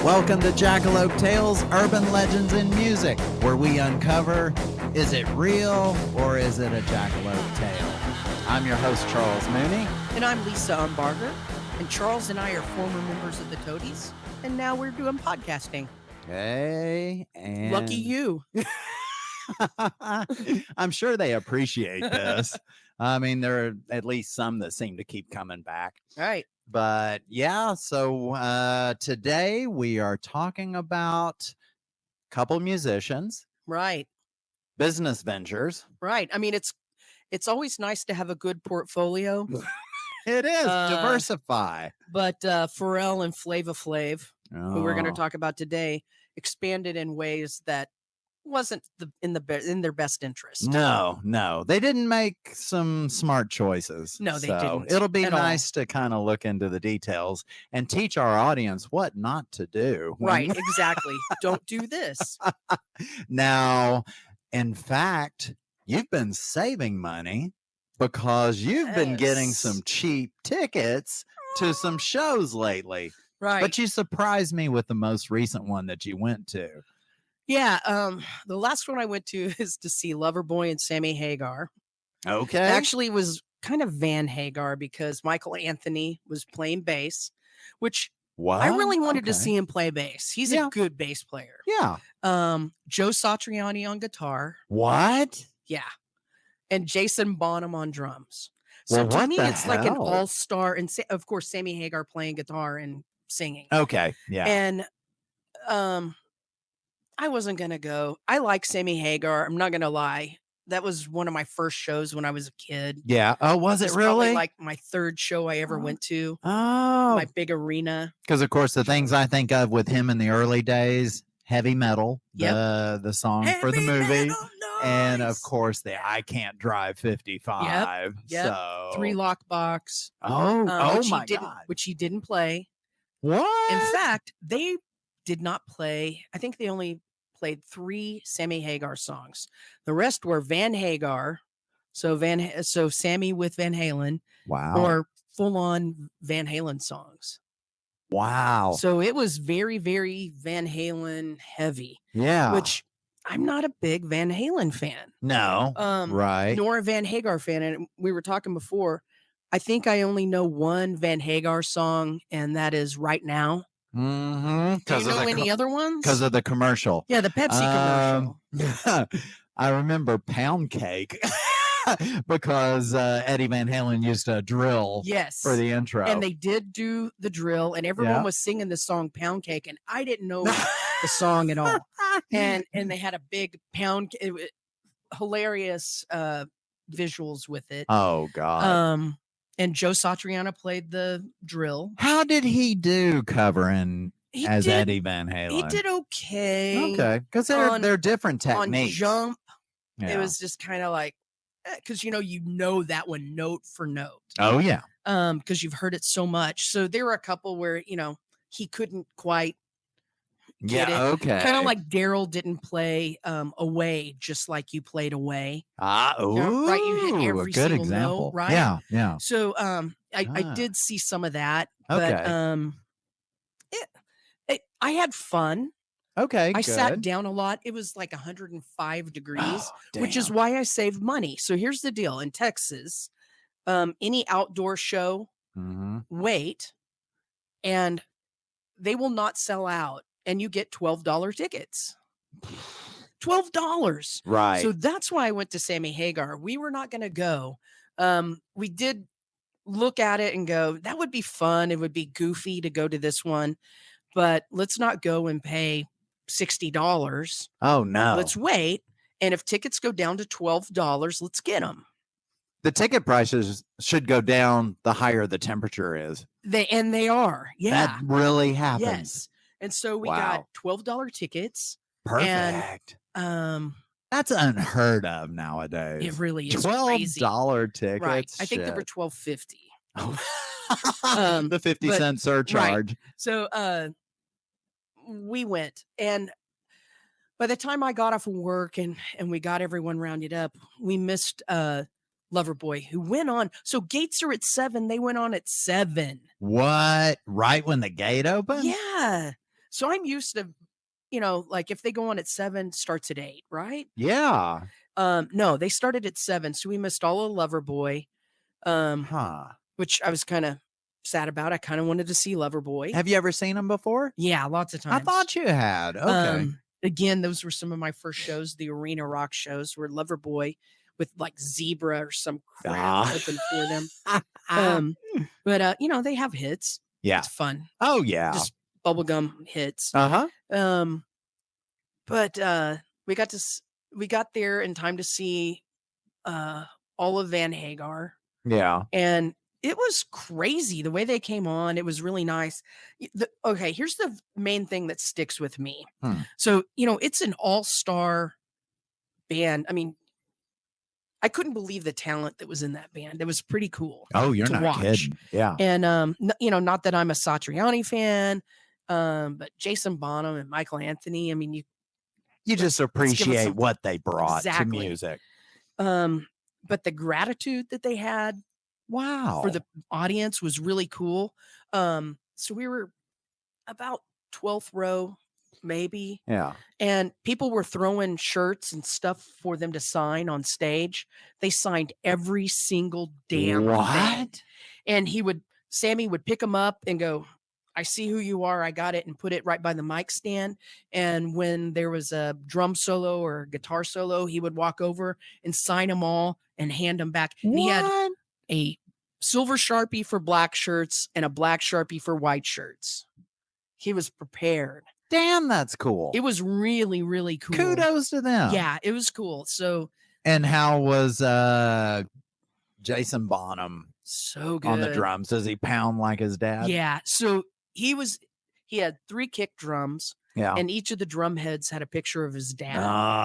Welcome to Jackalope Tales, Urban Legends in Music, where we uncover, is it real or is it a jackalope tale? I'm your host, Charles Mooney. And I'm Lisa Umbarger. And Charles and I are former members of the Toadies. And now we're doing podcasting. Hey, and Lucky you. I'm sure they appreciate this. I mean, there are at least some that seem to keep coming back. All right. But yeah, so today we are talking about a couple musicians, Right. business ventures. Right. I mean, it's always nice to have a good portfolio. It is diversify. But Pharrell and Flava Flav, who we're going to Oh. talk about today, expanded in ways that wasn't in their best interest. No, they didn't make some smart choices. No, they So didn't it'll be at all. nice to kind of look into the details and teach our audience what not to do. Right. Exactly. Don't do this. Now, in fact, you've been saving money because you've been getting Yes. some cheap tickets to some shows lately. Right. But you surprised me with the most recent one that you went to. Yeah. The last one I went to is to see Loverboy and Sammy Hagar. Okay. Actually, it was kind of Van Hagar because Michael Anthony was playing bass, which What? I really wanted to Okay. see him play bass. He's Yeah. a good bass player. Yeah. Joe Satriani on guitar. What? Yeah. And Jason Bonham on drums. So Well, to what me, the it's like an hell? all-star. And of course, Sammy Hagar playing guitar and singing. Okay. Yeah. And I wasn't going to go. I like Sammy Hagar. I'm not going to lie. That was one of my first shows when I was a kid. Yeah. Oh, was it It's probably really? like my third show I ever went to. Oh, My big arena. because of course the things I think of with him in the early days, heavy metal, Yep. the song for the Heavy movie, metal and of noise. course the I Can't Drive 55. Yep. So 3 Lock Box. Oh which my he didn't, God. which he didn't play. What? In fact, they did not play. I think they only played 3 Sammy Hagar songs. The rest were Van Hagar. So Sammy with Van Halen, Wow. or full on Van Halen songs. Wow. So it was very, very Van Halen heavy, Yeah. which I'm not a big Van Halen fan. No. Right. Nor a Van Hagar fan. And we were talking before. I think I only know one Van Hagar song, and that is Right Now. Mm-hmm. Do you know any other ones? Because of the commercial. Yeah, the Pepsi commercial. I remember Pound Cake because Eddie Van Halen used a drill Yes. for the intro. And they did do the drill, and everyone Yeah. was singing the song Pound Cake, and I didn't know the song at all. And they had a big hilarious visuals with it. Oh God. And Joe Satriani played the drill. How did he do covering He as did, Eddie Van Halen? He did okay. Okay, because they're different On techniques. Jump, Yeah. it was just kind of like, because you know that one note for note. Oh yeah. Because you've heard it so much. So there were a couple where he couldn't quite get Yeah. it. Okay. Kind of like Daryl didn't play Away, just like you played Away. Ooh, Right, you hit every a good single example. note, right? Yeah. Yeah. So I did see some of that, but I had fun. Okay. I sat good. down a lot. It was like 105 degrees, Oh, which is damn. why I saved money. So here's the deal. In Texas, any outdoor show, Mhm. wait, and they will not sell out, and you get $12 tickets. $12. Right. So that's why I went to Sammy Hagar. We were not going to go. We did look at it and go, that would be fun. It would be goofy to go to this one, but let's not go and pay $60. Oh no. Let's wait. And if tickets go down to $12, let's get them. The ticket prices should go down the higher the temperature is. They are. Yeah. That really happens. Yes. And so we Wow. got $12 tickets. Perfect. And that's unheard of nowadays. it really is $12 crazy. tickets. Right. I think they shit. were $12.50. The 50-cent surcharge. Right. So we went, and by the time I got off of work and we got everyone rounded up, we missed Loverboy, who went on. So gates are at 7. They went on at 7. What? Right when the gate opened? Yeah. So I'm used to, like if they go on at 7, starts at 8, right? Yeah. No, they started at 7, so we missed all of Loverboy, um, Huh. which I was kind of sad about. I kind of wanted to see Loverboy. Have you ever seen them before? Yeah, lots of I times. thought you had. Okay. Again, those were some of my first shows. The arena rock shows were Loverboy with like Zebra or some crap open for them. But they have hits. Yeah. It's fun. Oh yeah. Just bubblegum hits. Uh-huh. But we got there in time to see all of Van Hagar. Yeah. And it was crazy the way they came on. It was really nice. Okay, here's the main thing that sticks with me. So, it's an all-star band. I mean, I couldn't believe the talent that was in that band. It was pretty cool. Oh, you're to not watch. kidding. Yeah. And not that I'm a Satriani fan, but Jason Bonham and Michael Anthony, I mean, you just appreciate what they brought to Exactly. music. But the gratitude that they had for the audience was really cool. So we were about 12th row, maybe. Yeah. And people were throwing shirts and stuff for them to sign on stage. They signed every single damn thing. And Sammy would pick them up and go, I see who you are. I got it, and put it right by the mic stand. And when there was a drum solo or guitar solo, he would walk over and sign them all and hand them back. And he had a silver Sharpie for black shirts and a black Sharpie for white shirts. He was prepared. Damn, that's cool. It was really, really cool. Kudos to them. Yeah, it was cool. So, and how was Jason Bonham? So good on the drums. Does he pound like his dad? Yeah. So he had 3 kick drums. Yeah. And each of the drum heads had a picture of his dad.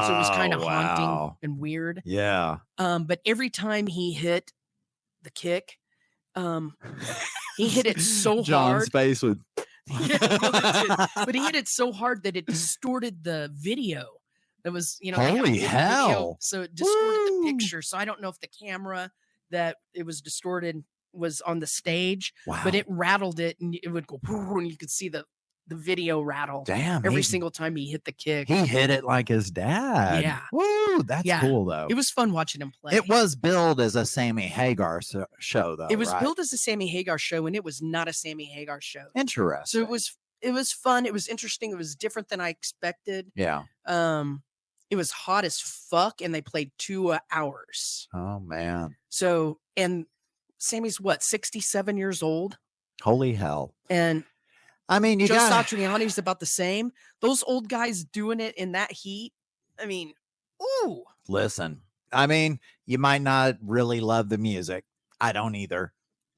So it was kind of haunting and weird. Yeah. But every time he hit the kick, he hit it so hard. John's face would. But he hit it so hard that it distorted the video. That was, holy hell. Video, so it distorted the picture. So I don't know if the camera that it was distorted was on the stage, but it rattled it, and it would go, and you could see the video rattle. Damn. Every single time he hit the kick. He hit it like his dad. Yeah. Woo. That's cool, though. It was fun watching him play. It was billed as a Sammy Hagar show, though. It was billed as a Sammy Hagar show, and it was not a Sammy Hagar show. Interesting. So it was fun. It was interesting. It was different than I expected. Yeah. It was hot as fuck, and they played 2 hours. Oh, man. So, and Sammy's 67 years old? Holy hell. And I mean, Joe Satriani's about the same. Those old guys doing it in that heat. I mean, ooh. Listen, I mean, you might not really love the music. I don't either.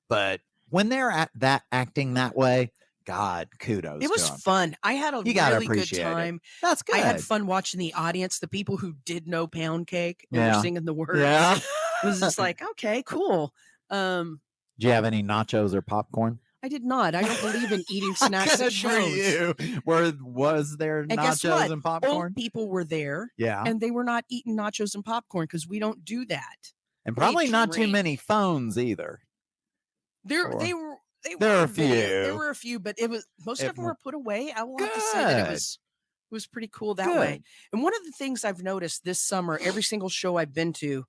But when they're acting that way, God, kudos. It was fun. I had a really good time. That's good. I had fun watching the audience, the people who did know Pound Cake and were singing the words. Yeah. It was just like, okay, cool. Do you have any nachos or popcorn? I did not. I don't believe in eating snacks at shows. Was there nachos and popcorn? Old people were there. Yeah. And they were not eating nachos and popcorn because we don't do that. And probably not too many phones either. There were a few. There were a few, but most of them were put away. I will have to say that it was pretty cool that way. And one of the things I've noticed this summer, every single show I've been to,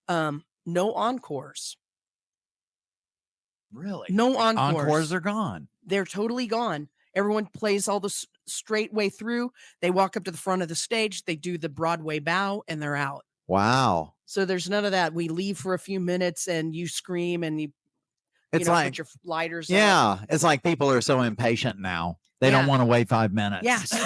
no encores. Really? No encores. Encores are gone. They're totally gone. Everyone plays all the straight way through. They walk up to the front of the stage. They do the Broadway bow, and they're out. Wow. So there's none of that. We leave for a few minutes, and you scream, and you like put your lighters. Yeah, it's like people are so impatient now. They don't want to wait 5 minutes. Yeah. So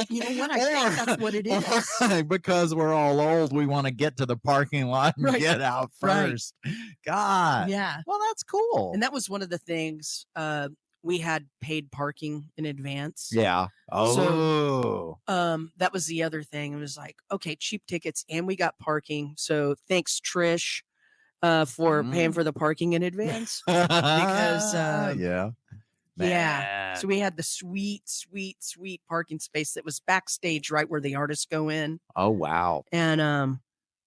you know what? I think that's what it is. Because we're all old, we want to get to the parking lot and get out first. Right. God. Yeah. Well, that's cool. And that was one of the things. We had paid parking in advance. Yeah. Oh. So, that was the other thing. It was like, okay, cheap tickets, and we got parking. So thanks, Trish, for paying for the parking in advance. Because yeah. Man. Yeah. So we had the sweet parking space that was backstage, right where the artists go in. Oh, wow. And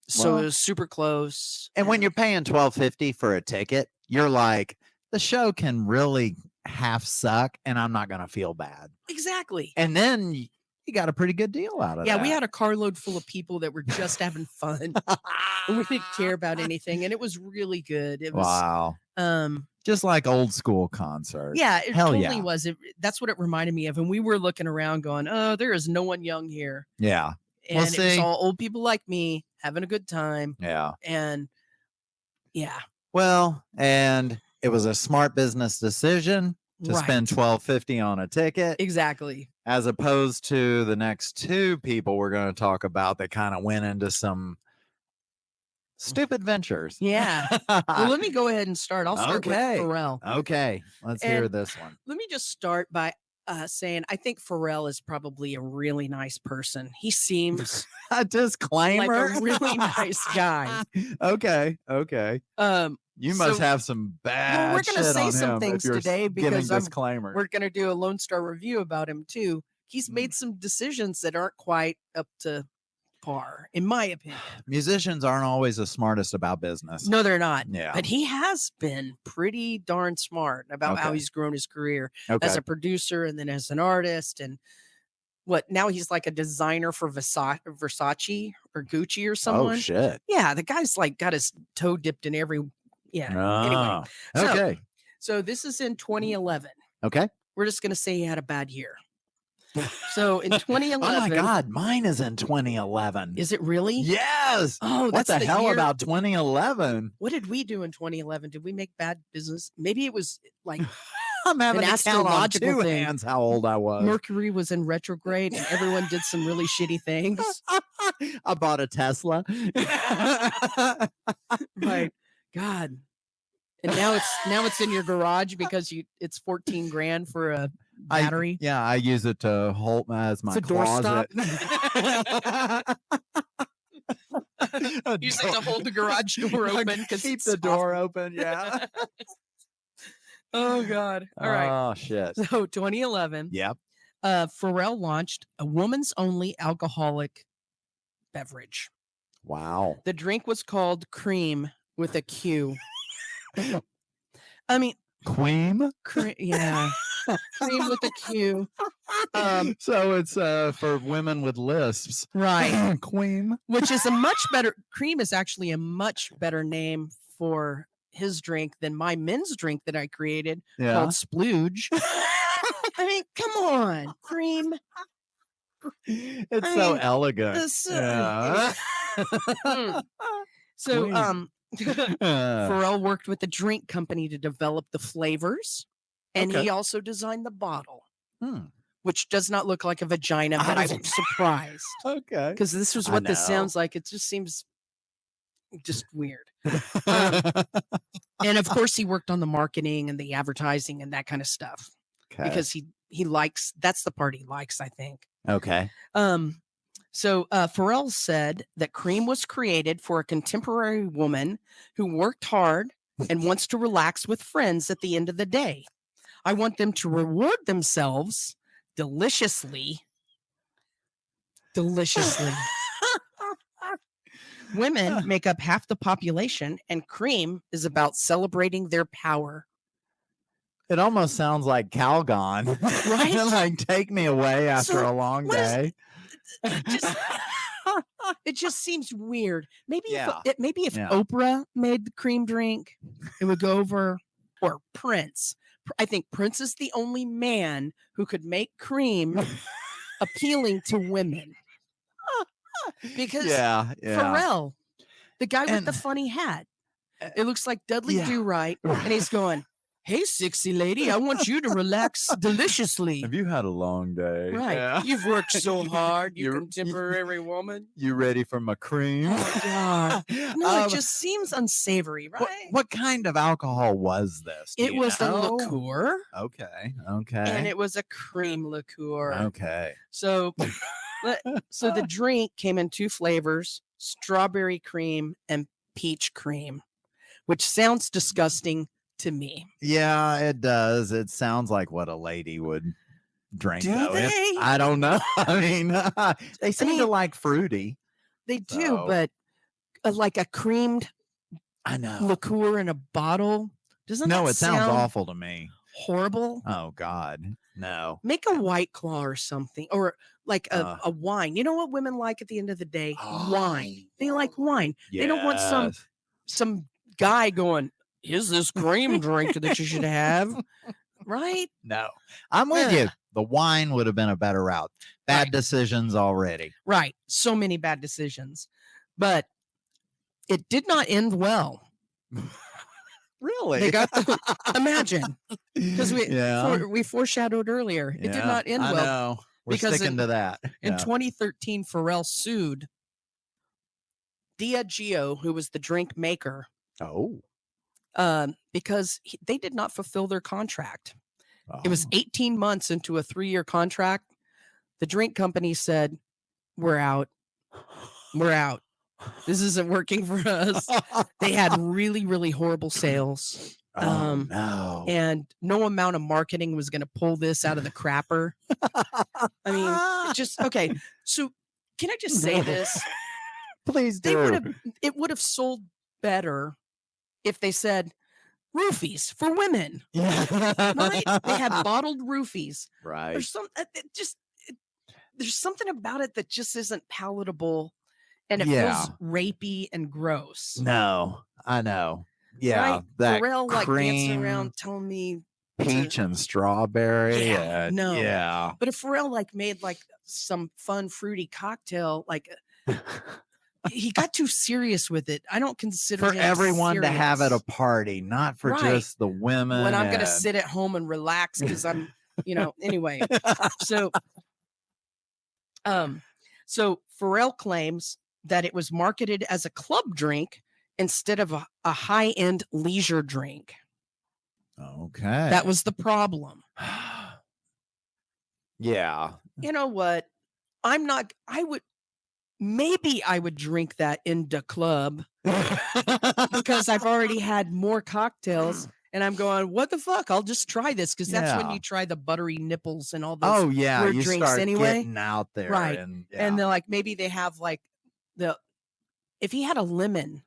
so it was super close. And when you're paying $12.50 for a ticket, you're like, the show can really half suck, and I'm not going to feel bad. Exactly. And then you got a pretty good deal out of that. Yeah, we had a carload full of people that were just having fun. We didn't care about anything, and it was really good. It was wow. Just like old school concerts. Yeah, it Hell totally yeah. was. That's what it reminded me of. And we were looking around going, oh, there is no one young here. Yeah. And it was all old people like me having a good time. Yeah. And yeah. Well, and it was a smart business decision to spend $12.50 on a ticket. Exactly. As opposed to the next two people we're going to talk about that kind of went into some stupid ventures. Yeah. Well, let me go ahead and start. I'll start with Pharrell. Okay. Let's hear this one. Let me just start by saying I think Pharrell is probably a really nice person. He seems a disclaimer. Like a really nice guy. Okay. You must have some bad. Well, we're going to say some him things today because disclaimers. We're going to do a Lone Star review about him too. He's made some decisions that aren't quite up to par, in my opinion. Musicians aren't always the smartest about business. No, they're not. Yeah. But he has been pretty darn smart about how he's grown his career as a producer and then as an artist. And now he's like a designer for Versace or Gucci or someone. Oh, shit. Yeah, the guy's like got his toe dipped in every. Yeah. Anyway. Okay. So this is in 2011. Okay. We're just going to say he had a bad year. So in 2011. Oh my God, mine is in 2011. Is it really? Yes. Oh, what the hell about 2011? What did we do in 2011? Did we make bad business? Maybe it was like I'm having an to count on two thing. hands how old I was. Mercury was in retrograde and everyone did some really shitty things. I bought a Tesla. Right. God. And now it's in your garage because it's 14 grand for a battery. I use it to hold as my closet. Use it to hold the garage door open because keep the door open. Yeah. Oh God. All right. Oh shit. So 2011. Yep. Pharrell launched a woman's only alcoholic beverage. Wow. The drink was called Cream with a Q. I mean, Cream? Yeah. Cream with a Q. So it's for women with lisps. Right. Cream. Which is Cream is actually a much better name for his drink than my men's drink that I created called Splooge. I mean, come on. Cream. It's so elegant. Yeah. So, Pharrell worked with the drink company to develop the flavors, and he also designed the bottle, which does not look like a vagina, but I'm surprised. Okay. Because this was what this sounds like. It just seems just weird. And of course, he worked on the marketing and the advertising and that kind of stuff because he likes, that's the part he likes, I think. Okay. So Pharrell said that Cream was created for a contemporary woman who worked hard and wants to relax with friends at the end of the day. I want them to reward themselves deliciously. Women make up half the population, and Cream is about celebrating their power. It almost sounds like Calgon. Right? Like, take me away after a long day. It just seems weird. Maybe if Yeah. Oprah made the Cream drink, it would go over. Or Prince. I think Prince is the only man who could make Cream appealing to women. Because Pharrell, the guy with the funny hat, it looks like Dudley Do-Right, and he's going, "Hey, sexy lady, I want you to relax deliciously. Have you had a long day? Right. Yeah. You've worked so hard, you contemporary woman. You ready for my cream?" Oh, God. No, it just seems unsavory, right? What kind of alcohol was this? It was a liqueur. Okay. And it was a cream liqueur. Okay. So the drink came in two flavors, strawberry cream and peach cream, which sounds disgusting to me. Yeah, it does. It sounds like what a lady would drink. Do though. they? I don't know. I mean, they seem to like fruity. They do, but like a creamed liqueur in a bottle. Doesn't No, that it sounds awful to me. horrible. Oh God, no. Make a White Claw or something, or like Uh. a wine. You know what women like at the end of the day? Wine. They like Oh, wine. They don't want yes. some guy going, "Is this cream drink that you should have?" Right? No, I'm with you. Ugh. The wine would have been a better route. Bad Right. decisions already. Right. So many bad decisions. But it did not end well. Really? They got the imagine, because yeah. we foreshadowed earlier. It did not end I well know. We're because sticking to that. in Yeah. 2013 Pharrell sued Diageo, who was the drink maker, Oh. because they did not fulfill their contract. It was Oh. 18 months into a 3-year contract. The drink company said, "We're out. We're out. This isn't working for us." They had really, really horrible sales. Oh no. And no amount of marketing was going to pull this out of the crapper. I mean, just okay. So can I just say this? Please They do. it would have sold better if they said roofies for women. Right? They had bottled roofies. Right. There's there's something about it that just isn't palatable, and it feels rapey and gross. No, I know. Yeah, right? that Pharrell like dancing cream, around telling me peach and strawberry. Yeah, no. Yeah. But if Pharrell like made like some fun fruity cocktail, like he got too serious with it. I don't consider For him everyone to have at a serious. party, not for Right. just the women. When I'm gonna and- sit at home and relax because I'm, anyway. So Pharrell claims that it was marketed as a club drink instead of a high-end leisure drink. Okay. That was the problem. Yeah. You know what? Maybe I would drink that in the club because I've already had more cocktails and I'm going, what the fuck? I'll just try this because that's when Yeah. you try the buttery nipples and all those Oh yeah, weird you drinks start anyway. getting out there, Right. And And they're like, maybe they have like if he had a lemon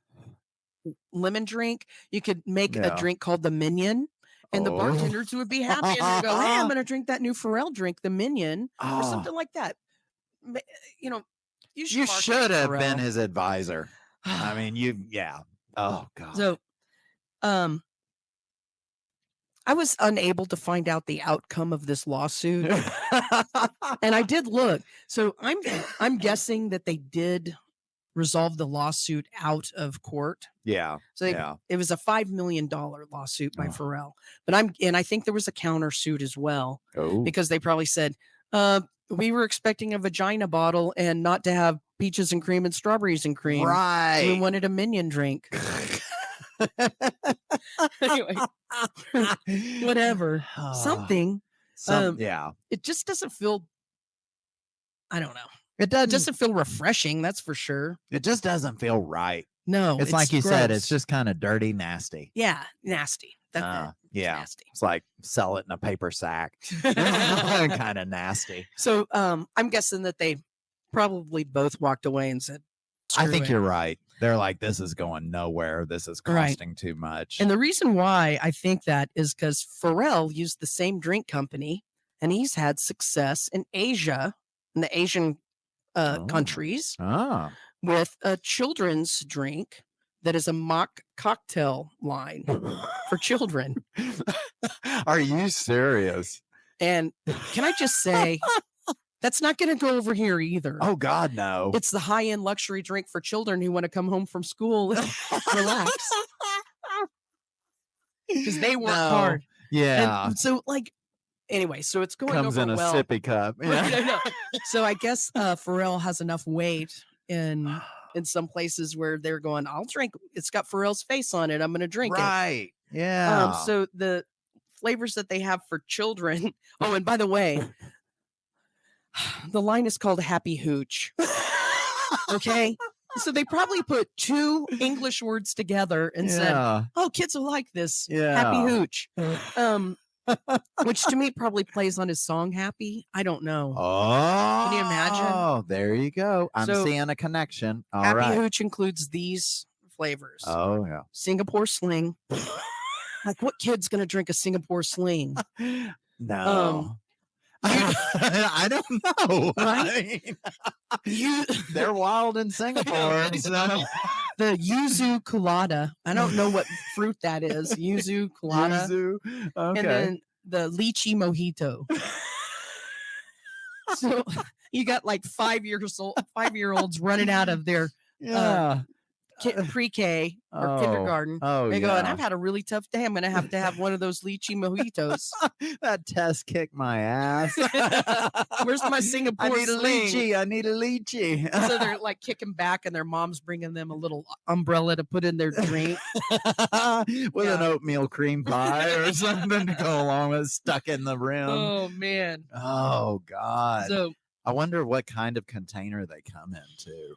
drink, you could make a drink called the Minion. And the bartenders would be happy and they'd go, hey, I'm going to drink that new Pharrell drink, the Minion, or something like that. You should have been his advisor. I mean, Oh God. So, I was unable to find out the outcome of this lawsuit, and I did look. So I'm guessing that they did resolve the lawsuit out of court. Yeah. So it was a $5 million lawsuit by Pharrell, but I think there was a countersuit as well because they probably said, we were expecting a vagina bottle and not to have peaches and cream and strawberries and cream. Right. We wanted a Minion drink. Anyway, whatever. Something. It just doesn't feel. I don't know. It doesn't feel refreshing. That's for sure. It just doesn't feel right. No, it's like you gross. said. It's just kind of dirty, nasty. Yeah, nasty. That's nasty. It's like sell it in a paper sack. Kind of nasty. So I'm guessing that they probably both walked away and said, I think you're right. They're like, this is going nowhere. This is costing too much. And the reason why I think that is because Pharrell used the same drink company and he's had success in Asia, in the Asian countries, with a children's drink that is a mock cocktail line for children. Are you serious? And can I just say, that's not going to go over here either. Oh, God, no. It's the high-end luxury drink for children who want to come home from school and relax. Because they work hard. Yeah. And so, anyway, so it's going Comes over in a well. sippy cup. Yeah. So I guess Pharrell has enough weight in some places where they're going, I'll drink. It's got Pharrell's face on it. I'm going to drink it. Right. Yeah. So the flavors that they have for children. Oh, and by the way, the line is called Happy Hooch. Okay. So they probably put two English words together and said, oh, kids will like this. Happy Hooch. Which to me probably plays on his song Happy. I don't know. Oh. Can you imagine? Oh, there you go. I'm seeing a connection. All right. Happy Hooch includes these flavors. Oh, yeah. Singapore Sling, Like, what kid's gonna drink a Singapore Sling? No. You, I don't know. right? You, They're wild in Singapore. So. the yuzu colada. I don't know what fruit that is. Yuzu colada. Yuzu. Okay. And then the lychee mojito. So you got like 5-year-olds running out of their Yeah. pre-K or kindergarten. Oh, They yeah. go, and I've had a really tough day. I'm going to have one of those lychee mojitos. That test kicked my ass. Where's my Singapore I need a Sling? lychee. I need a lychee. So they're like kicking back, and their mom's bringing them a little umbrella to put in their drink with an oatmeal cream pie or something to go along with, stuck in the rim. Oh man. Oh God. So I wonder what kind of container they come in too.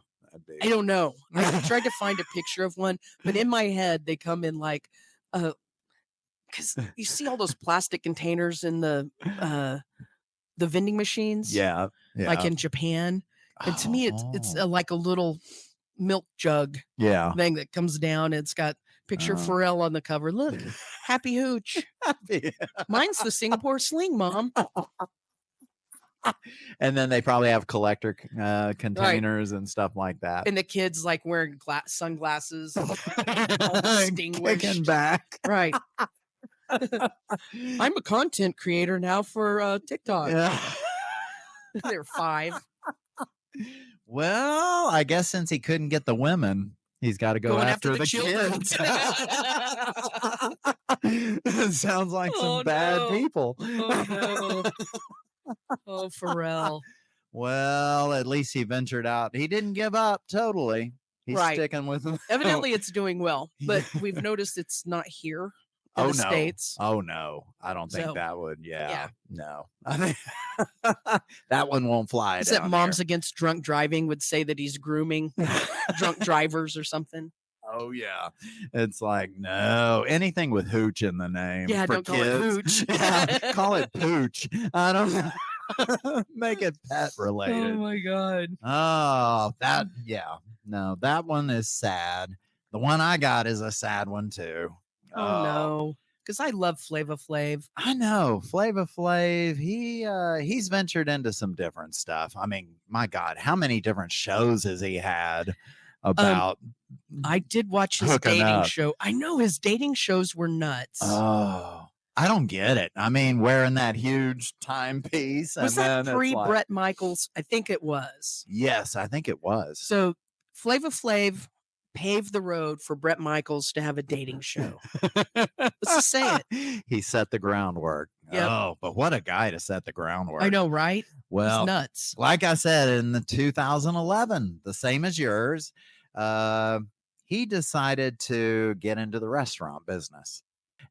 I don't know. I tried to find a picture of one, but in my head they come in like because you see all those plastic containers in the vending machines. Yeah. Like in Japan. And to me, it's like a little milk jug thing that comes down. It's got picture Pharrell on the cover. Look, happy hooch. Mine's the Singapore Sling, Mom. And then they probably have collector containers and stuff like that. And the kids like wearing sunglasses, all distinguished. Kicking back. Right. I'm a content creator now for TikTok. Yeah. They're 5. Well, I guess since he couldn't get the women, he's got to go after the kids. Sounds like some bad people. Oh, no. Oh, Pharrell. Well, at least he ventured out. He didn't give up totally. He's sticking with them. Evidently, it's doing well, but we've noticed it's not here in the States. Oh, no. I don't think that would. Yeah. No. I think that one won't fly. Except Moms Against Drunk Driving would say that he's grooming drunk drivers or something. Oh, yeah. It's like, no, anything with hooch in the name. Yeah, for don't kids. call it hooch. Yeah, call it pooch. I don't know. Make it pet related. Oh, my God. Oh, no, that one is sad. The one I got is a sad one, too. Oh, no. Because I love Flava Flav. I know. Flava Flav, he's ventured into some different stuff. I mean, my God, how many different shows has he had about I did watch his dating show. I know his dating shows were nuts. Oh, I don't get it. I mean, wearing that huge timepiece. Was that pre-Bret Michaels? I think it was. Yes, I think it was. So Flava Flav paved the road for Bret Michaels to have a dating show. Let's just say it. He set the groundwork. Yep. Oh, but what a guy to set the groundwork. I know, right? Well, he's nuts. Like I said, in the 2011, the same as yours, he decided to get into the restaurant business.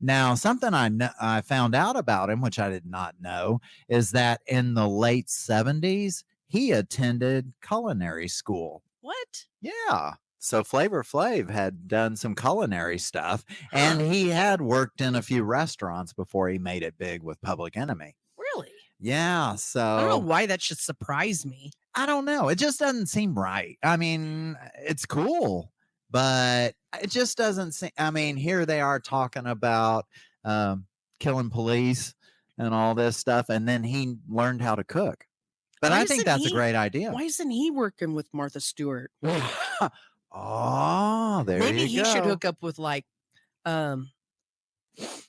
Now, something I found out about him, which I did not know, is that in the late 70s, he attended culinary school. What? Yeah. So Flavor Flav had done some culinary stuff, and he had worked in a few restaurants before he made it big with Public Enemy. Really? Yeah. So I don't know why that should surprise me. I don't know. It just doesn't seem right. I mean, it's cool, but it just doesn't seem. I mean, here they are talking about killing police and all this stuff, and then he learned how to cook. But I think that's a great idea. Why isn't he working with Martha Stewart? Oh, there Maybe you go. He should hook up with like,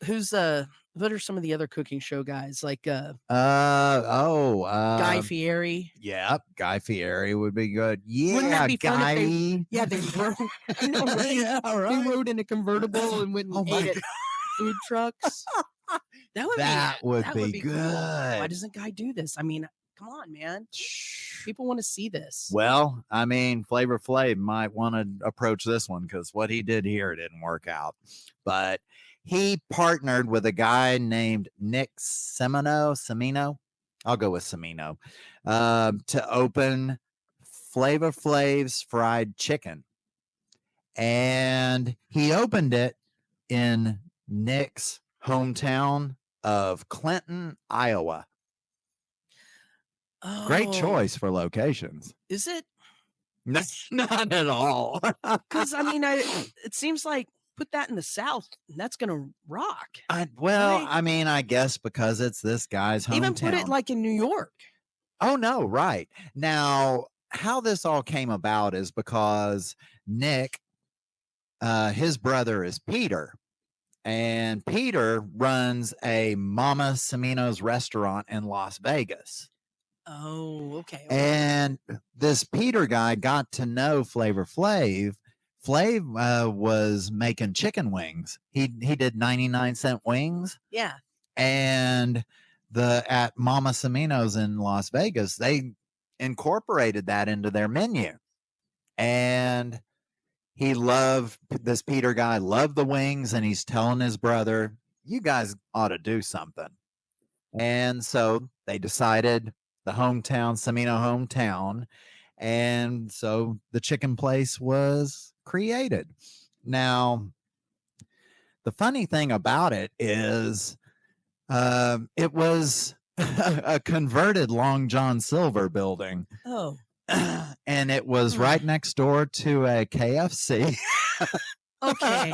who's what are some of the other cooking show guys like? Guy Fieri. Yeah, Guy Fieri would be good. Yeah, Wouldn't that be Guy. They rode, I know, right? Yeah, right. They rode in a convertible and went and ate at food trucks. That would be good. Cool. Why doesn't Guy do this? I mean, come on, man. People want to see this. Well, I mean, Flavor Flav might want to approach this one because what he did here didn't work out. But he partnered with a guy named Nick Semino. I'll go with Semino to open Flavor Flav's Fried Chicken. And he opened it in Nick's hometown of Clinton, Iowa. Oh, great choice for locations. Is it? Not at all. Because I mean, it seems like put that in the South, and that's gonna rock. Well, Right? I mean, I guess because it's this guy's Even put it hometown. like in New York. Oh, no, right. Now, how this all came about is because Nick, his brother is Peter, and Peter runs a Mama Semino's restaurant in Las Vegas. Oh, okay. And this Peter guy got to know Flavor Flav. Flav was making chicken wings. He did 99-cent wings, Yeah. and at Mama Semino's in Las Vegas, they incorporated that into their menu. And this Peter guy loved the wings, and he's telling his brother, "You guys ought to do something." And so they decided, the Semino hometown. And so the chicken place was created. Now, the funny thing about it is, it was a converted Long John Silver building. Oh. And it was right next door to a KFC. Okay.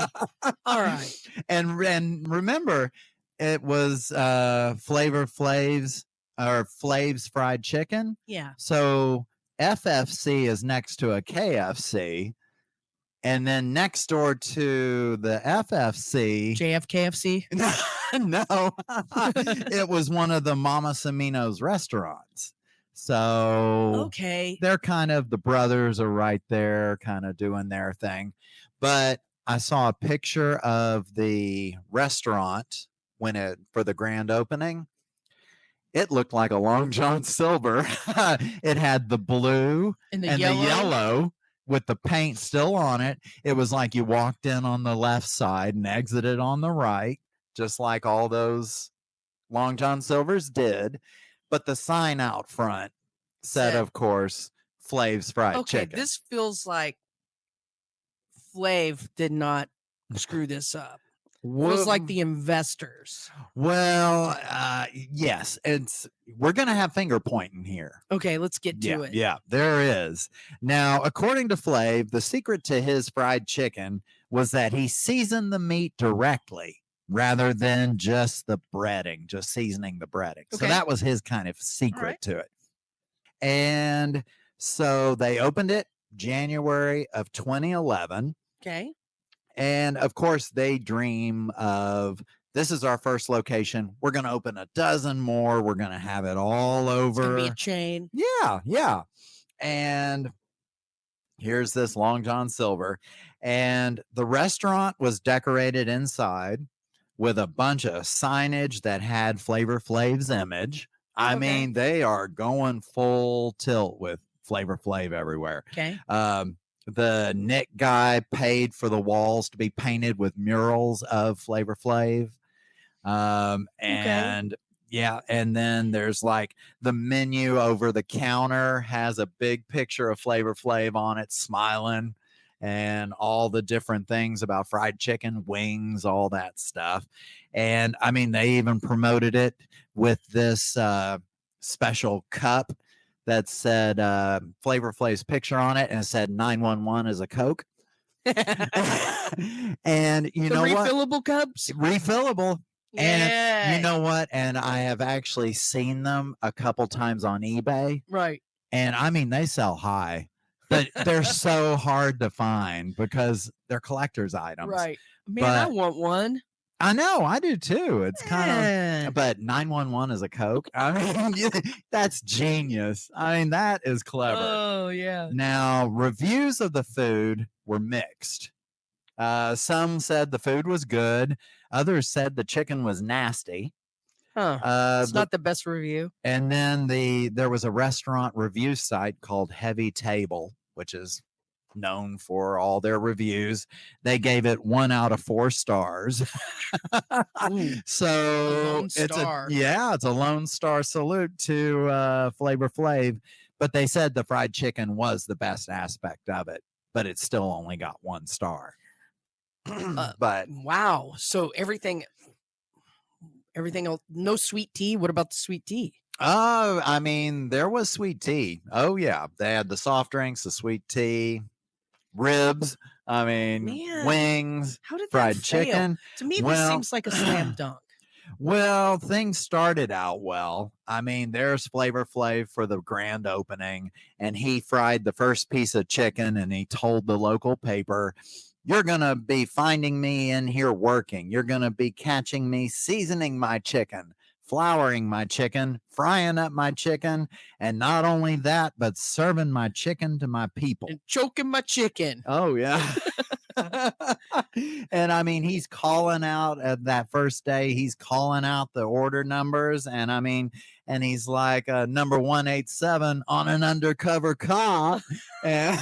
All right. And remember, it was Flavor Flav's fried chicken. Yeah. So FFC is next to a KFC. And then next door to the FFC, JFKFC. no, it was one of the Mama Semino's restaurants. So Okay. they're kind of, the brothers are right there kind of doing their thing. But I saw a picture of the restaurant for the grand opening. It looked like a Long John Silver. It had the blue And the and yellow. the yellow with the paint still on it. It was like you walked in on the left side and exited on the right, just like all those Long John Silvers did. But the sign out front said, of course, Flav's Fried Chicken. This feels like Flav did not screw this up. It was like the investors. Well, yes, we're going to have finger pointing here. Okay, let's get to it. Yeah, there is. Now, according to Flav, the secret to his fried chicken was that he seasoned the meat directly rather than just the breading, just seasoning the breading. So that was his kind of secret to it. And so they opened it January of 2011. Okay. And of course, they dream of, this is our first location. We're going to open a dozen more. We're going to have it all over. It's going to be a chain. Yeah. And here's this Long John Silver. And the restaurant was decorated inside with a bunch of signage that had Flavor Flav's image. I mean, they are going full tilt with Flavor Flav everywhere. Okay. The Nick guy paid for the walls to be painted with murals of Flavor Flav. And yeah, and then there's like the menu over the counter has a big picture of Flavor Flav on it, smiling, and all the different things about fried chicken, wings, all that stuff. And I mean, they even promoted it with this special cup that said Flavor Flav's picture on it, and it said 911 is a Coke. And you know what? Refillable cups? Refillable. Yeah. And you know what? And I have actually seen them a couple times on eBay. Right. And I mean, they sell high, but they're so hard to find because they're collector's items. Right. Man, I want one. I know, I do too. It's kind of, but 911 is a Coke. I mean, that's genius. I mean, that is clever. Oh, yeah. Now, reviews of the food were mixed. Some said the food was good. Others said the chicken was nasty. It's not the best review. And then there was a restaurant review site called Heavy Table, which is known for all their reviews. They gave it 1 out of 4 stars. So it's a Lone Star salute to Flavor Flav. But they said the fried chicken was the best aspect of it, but it still only got 1 star. But wow. So everything else, no sweet tea. What about the sweet tea? I mean, there was sweet tea. Oh yeah. They had the soft drinks, the sweet tea, ribs. I mean, Man, wings, how did that fried fail? chicken. To me, this Well, seems like a slam dunk. well, things started out well. I mean, there's Flavor Flav for the grand opening, and he fried the first piece of chicken, and he told the local paper, "You're going to be finding me in here working. You're going to be catching me seasoning my chicken, flouring my chicken, frying up my chicken, and not only that, but serving my chicken to my people." And choking my chicken. Oh, yeah. And I mean, he's calling out at that first day, he's calling out the order numbers. And I mean, and he's like, number 187 on an undercover cop. And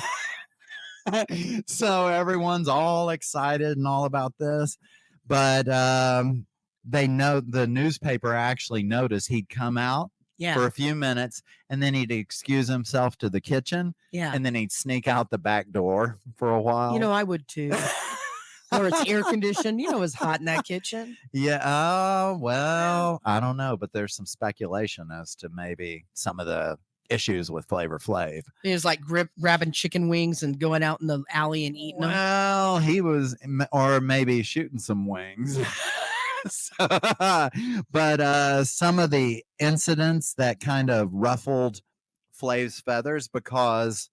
so everyone's all excited and all about this. But they know the newspaper actually noticed he'd come out for a few minutes and then he'd excuse himself to the kitchen. Yeah. And then he'd sneak out the back door for a while. You know, I would too. Or it's air conditioned. You know, it's hot in that kitchen. Yeah. Oh, well, I don't know, but there's some speculation as to maybe some of the issues with Flavor Flav. He was like grabbing chicken wings and going out in the alley and eating them. Well, he was, or maybe shooting some wings. But some of the incidents that kind of ruffled Flav's feathers, because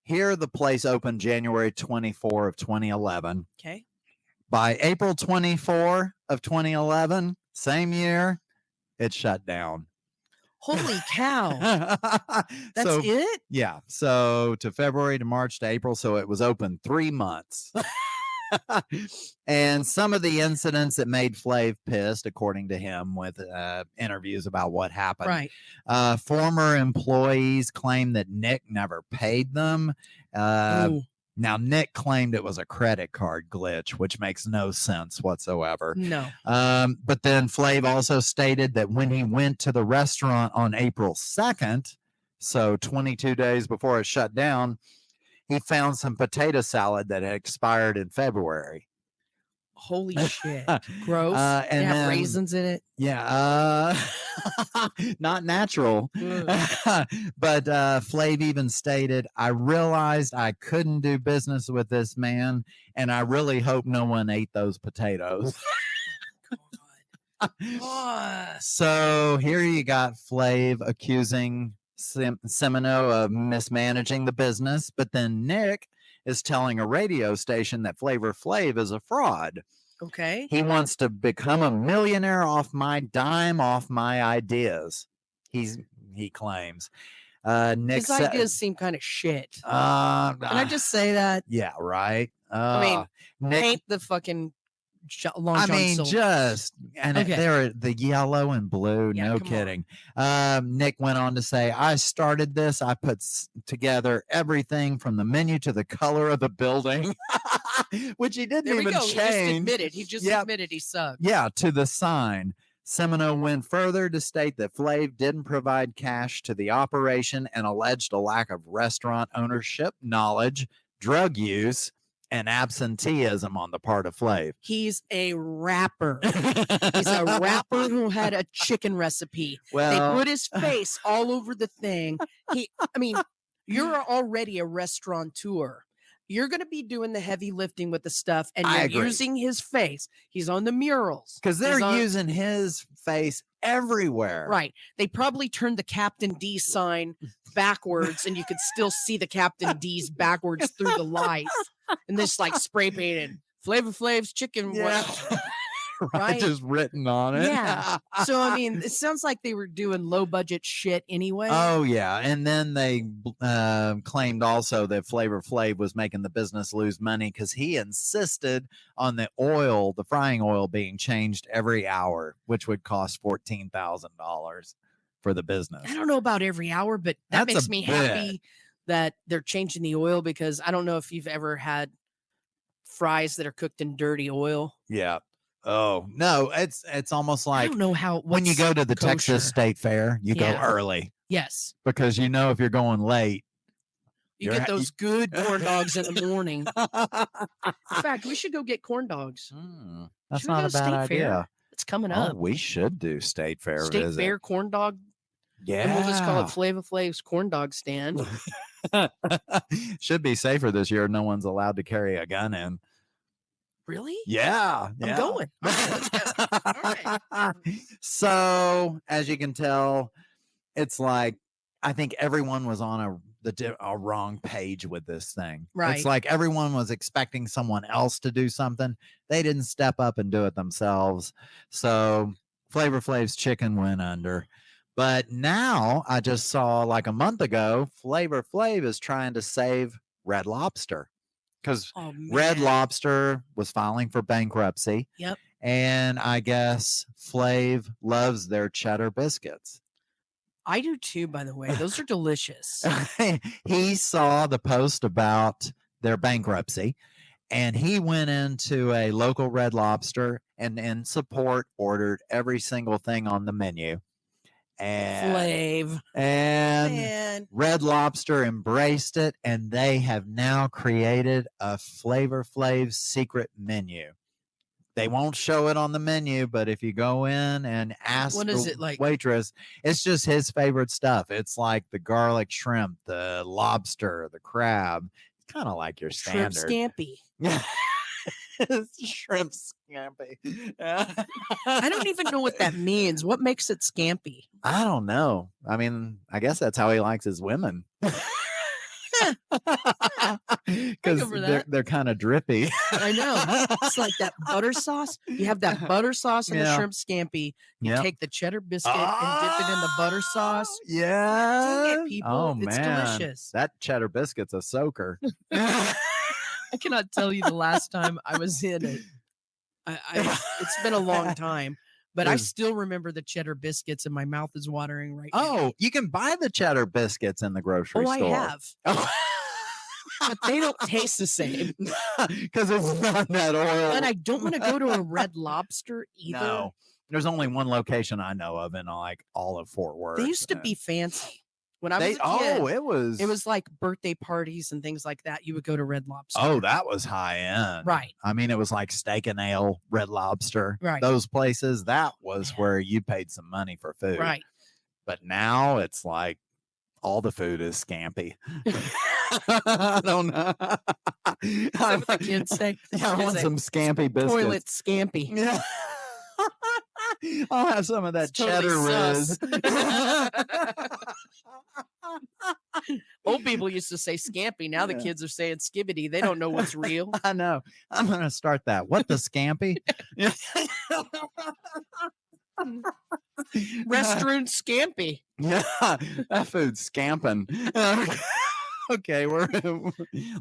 here the place opened January 24 of 2011. Okay. By April 24 of 2011, same year, it shut down. Holy cow. That's it? Yeah. So to February to March to April. So it was open 3 months. And some of the incidents that made Flav pissed, according to him, with interviews about what happened. Right. Former employees claim that Nick never paid them. Now, Nick claimed it was a credit card glitch, which makes no sense whatsoever. No. But then Flav also stated that when he went to the restaurant on April 2nd, so 22 days before it shut down, he found some potato salad that had expired in February. Holy shit. Gross. And it have then, raisins in it. Yeah. Not natural. But Flav even stated, "I realized I couldn't do business with this man, and I really hope no one ate those potatoes." God. So here you got Flav accusing Semino of mismanaging the business, but then Nick is telling a radio station that Flavor Flav is a fraud. Okay. He wants to become a millionaire off my dime, off my ideas. He claims. Nick's His ideas seem kind of shit. Can I just say that? Yeah, right. I mean, Nick, paint the fucking Long I John mean, Silver. just and Okay. they're the yellow and blue. Yeah, No come kidding. Nick went on to say, "I started this. I put together everything from the menu to the color of the building," which he didn't There we even go. change. He just admitted he sucked. Yeah, to the sign. Semino went further to state that Flav didn't provide cash to the operation and alleged a lack of restaurant ownership knowledge, drug use, and absenteeism on the part of Flav. He's a rapper. He's a rapper who had a chicken recipe. Well, they put his face all over the thing. I mean, you're already a restaurateur. You're going to be doing the heavy lifting with the stuff, and you're using his face. He's on the murals. Because they're using his face everywhere. Right. They probably turned the Captain D sign backwards, and you could still see the Captain D's backwards through the lights. And this like spray painted Flavor Flav's chicken. Yeah. Right, just written on it. Yeah. So I mean, it sounds like they were doing low budget shit anyway. Oh yeah, and then they claimed also that Flavor Flav was making the business lose money because he insisted on the frying oil being changed every hour, which would cost $14,000 for the business. I don't know about every hour, but that makes me happy that they're changing the oil, because I don't know if you've ever had fries that are cooked in dirty oil. Yeah. Oh no, it's almost like, I don't know how when you go to the kosher. Texas State Fair, you go early. Yes, because you know if you're going late, you get those good corn dogs in the morning. In fact, we should go get corn dogs. That's not a bad idea. Fair? It's coming up. Oh, we should do State Fair. Fair corn dog. Yeah, and we'll just call it Flava Flav's corn dog stand. Should be safer this year. No one's allowed to carry a gun in. Really? Yeah, I'm yeah. going. All right, let's go. All right. So, as you can tell, it's like I think everyone was on a wrong page with this thing. It's Right. like everyone was expecting someone else to do something. They didn't step up and do it themselves. So Flavor Flav's chicken went under. But now I just saw like a month ago, Flavor Flav is trying to save Red Lobster because Oh Red man. Lobster was filing for bankruptcy. Yep. And I guess Flav loves their cheddar biscuits. I do too, by the way. Those are delicious. He saw the post about their bankruptcy and he went into a local Red Lobster and in support ordered every single thing on the menu. Flav. And Man. Red Lobster embraced it and they have now created a Flavor Flav secret menu. They won't show it on the menu, but if you go in and ask What is it like? waitress, it's just his favorite stuff. It's like the garlic shrimp, the lobster, the crab. It's kind of like your Shrimp standard. scampi. Shrimp scampi. I don't even know what that means. What makes it scampi? I don't know. I mean, I guess that's how he likes his women. Because they're kind of drippy. I know. It's like that butter sauce. You have that butter sauce and the Yeah. shrimp scampi. You Yep. take the cheddar biscuit and dip it in the butter sauce. Yeah. Dang it, people. Oh, It's man. delicious. That cheddar biscuit's a soaker. I cannot tell you the last time I was in it. It's been a long time, but I still remember the cheddar biscuits and my mouth is watering right now. Oh, you can buy the cheddar biscuits in the grocery store. I have. Oh. But they don't taste the same. Because it's not that oil. And I don't want to go to a Red Lobster either. No. There's only one location I know of in like all of Fort Worth. They used to be fancy. When I was a kid, it was like birthday parties and things like that. You would go to Red Lobster. Oh, that was high end. Right. I mean, it was like Steak and Ale, Red Lobster. Right. Those places, that was where you paid some money for food. Right. But now it's like all the food is scampi. I don't know. Is that what the kids say? Yeah, I want some scampi biscuits. Toilet scampi. Yeah. I'll have some of that It's totally cheddar whiz. Old people used to say scampi. Now the kids are saying skibbity. They don't know what's real. I know. I'm going to start that. What the scampi? Restaurant scampi. Yeah, that food's scamping. Okay, we're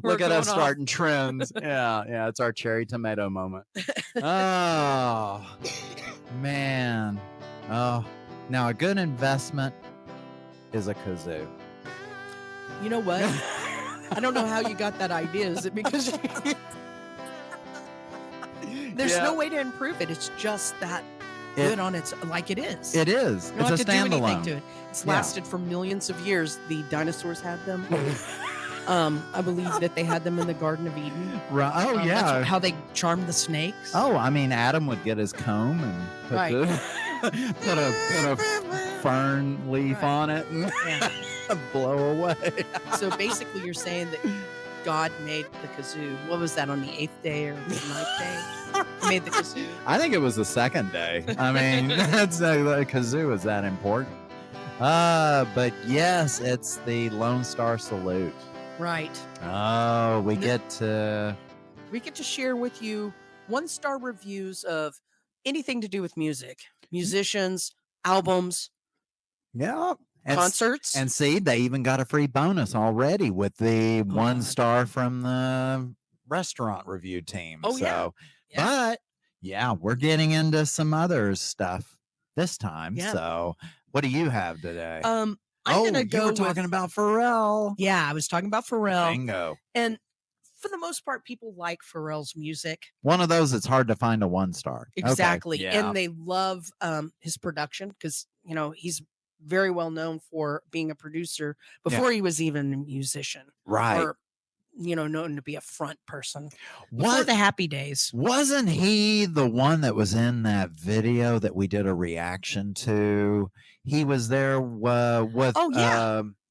look at us starting trends. Yeah, it's our cherry tomato moment. Oh man. Oh, now a good investment is a kazoo. You know what? I don't know how you got that idea. Is it because there's no way to improve it? It's just that good on its like it is. It is. You don't It's have a to do anything standalone. to it. It's lasted for millions of years. The dinosaurs had them. I believe that they had them in the Garden of Eden. Right. Oh That's yeah. how they charmed the snakes. Oh, I mean, Adam would get his comb and put, Right. put a fern leaf on it and blow away. So basically, you're saying that God made the kazoo. What was that, on the 8th day or the 9th day? He made the kazoo. I think it was the second day. I mean, that's the kazoo is that important. But yes, it's the Lone Star Salute. Right. Oh, we get to share with you 1-star reviews of anything to do with music, musicians, albums, concerts. And see, they even got a free bonus already with the 1-star from the restaurant review team. Oh, so, but yeah, we're getting into some other stuff this time. Yeah. So, what do you have today? I'm gonna go. You were talking about Pharrell. Yeah, I was talking about Pharrell. Bingo. And for the most part, people like Pharrell's music. One of those it's hard to find a 1-star. Exactly. Okay. Yeah. And they love his production because, he's very well known for being a producer before he was even a musician. Right. Or, known to be a front person. Before the Happy Days. Wasn't he the one that was in that video that we did a reaction to? He was there with